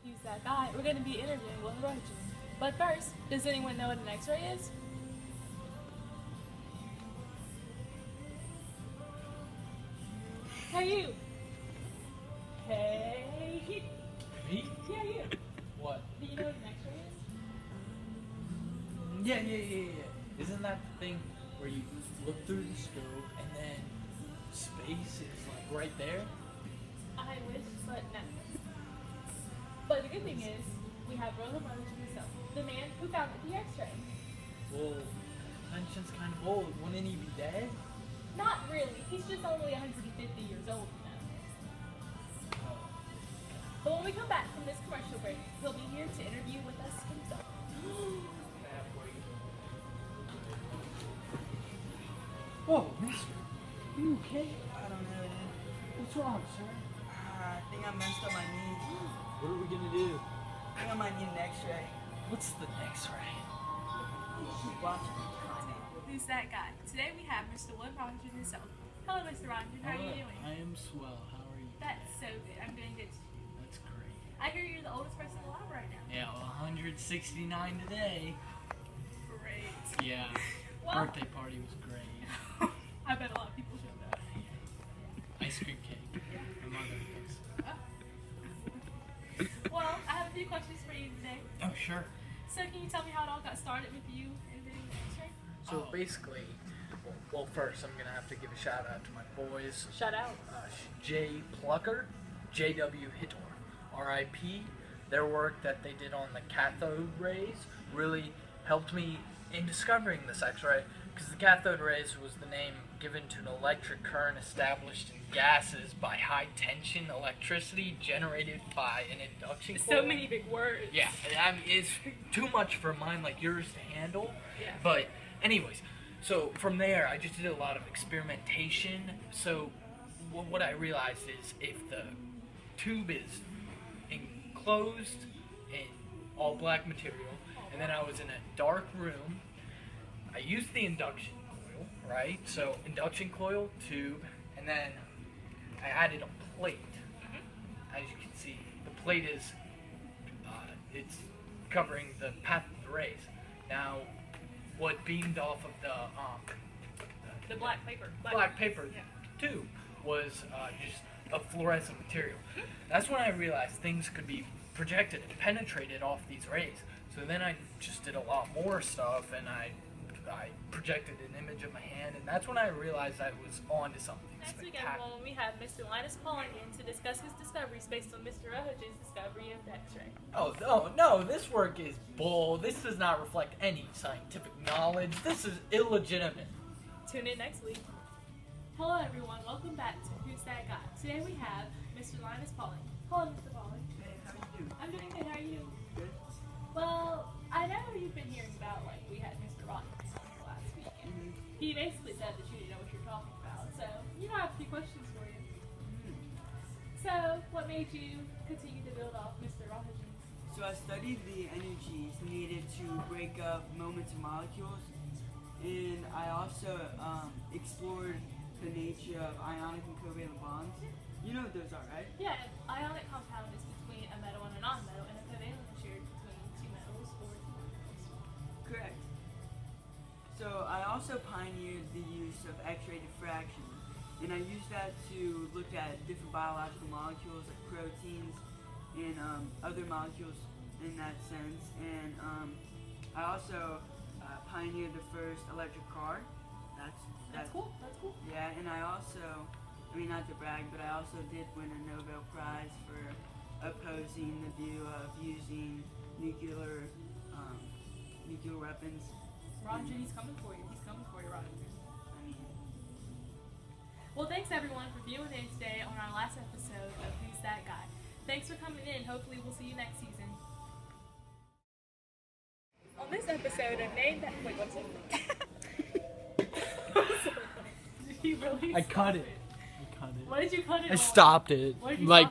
He's that guy. We're going to be interviewing Will Rogen. But first, does anyone know what an X-ray is? Hey, you. Hey. Me? Yeah, you. What? Do you know what an X-ray is? Yeah. Isn't that the thing where you look through the scope and then space is like right there? I wish, but no. But the good thing is, we have Will Rogen himself, the man who founded the X-ray. Well, invention's kind of old. Wouldn't he be dead? Not really. He's just only 150 years old now. Oh. But when we come back from this commercial break, he'll be here to interview with us himself. Whoa, mister. You okay? I don't know, dude. What's wrong, sir? I think I messed up my knee. What are we gonna do? I think I might need an x-ray. What's the next ray? Keep watching. Who's that guy? Today we have Mr. Will Rogen himself. Hello, Mr. Rogen. How are you doing? I am swell. How are you? That's so good. I'm doing good. That's great. I hear you're the oldest person alive right now. Yeah, 169 today. Great. Yeah. Well, Birthday party was great. I bet a lot of people showed up. Ice cream cake. My mother makes. Well, I have a few questions for you today. Oh, sure. So can you tell me how it all got started with you and the X-ray? So basically, well, first I'm gonna have to give a shout out to my boys. Shout out. Jay Plucker, J.W. Hittor, R.I.P. Their work that they did on the cathode rays really helped me in discovering this X-ray, because the cathode rays was the name given to an electric current established in gases by high tension electricity generated by an induction coil. So many big words. Yeah, I mean, it's too much for a mind like yours to handle. Yeah. But anyways, so from there I just did a lot of experimentation. So what I realized is if the tube is enclosed in all black material, and then I was in a dark room, I used the induction coil, right? So induction coil, tube, and then I added a plate. As you can see, the plate is it's covering the path of the rays. Now, what beamed off of The black paper. black paper Yeah. tube was just a fluorescent material. That's when I realized things could be projected and penetrated off these rays. So then I just did a lot more stuff, and I projected an image of my hand, and that's when I realized I was on to something Next week, spectacular. everyone, we have Mr. Linus calling in to discuss his discoveries based on Mr. Rogen's discovery of the X-ray. Oh, no, this work is bull. This does not reflect any scientific knowledge. This is illegitimate. Tune in next week. Hello, everyone. Welcome back to Who's That Guy? Today we have Mr. Linus Pauling. Hello, Mr. Pauling. Hey, how you doing? I'm doing good. How are you? Good. Well, I know you've been hearing about, we had Mr. Rogen last week, and he basically said that you didn't know what you're talking about. So, I have a few questions for you. So, what made you continue to build off Mr. Rogen? So I studied the energies needed to break up moments of molecules, and I also explored the nature of ionic and covalent bonds. You know what those are, right? Yeah, an ionic compound is between a metal and a non-metal, and a covalent is shared between two metals or two metals. Correct. So I also pioneered the use of X-ray diffraction, and I used that to look at different biological molecules like proteins and other molecules in that sense. And I also pioneered the first electric car. That's cool. That's cool. Yeah, and I also, not to brag, but I also did win a Nobel Prize for opposing the view of using nuclear weapons. Roger, he's coming for you. He's coming for you, Roger. I mean, Well, thanks everyone for viewing in today on our last episode of Who's That Guy. Thanks for coming in. Hopefully we'll see you next season. On this episode of Name That... Wait, what's it? Did you really I cut it. What did you cut it I on? stopped it. What did you Like,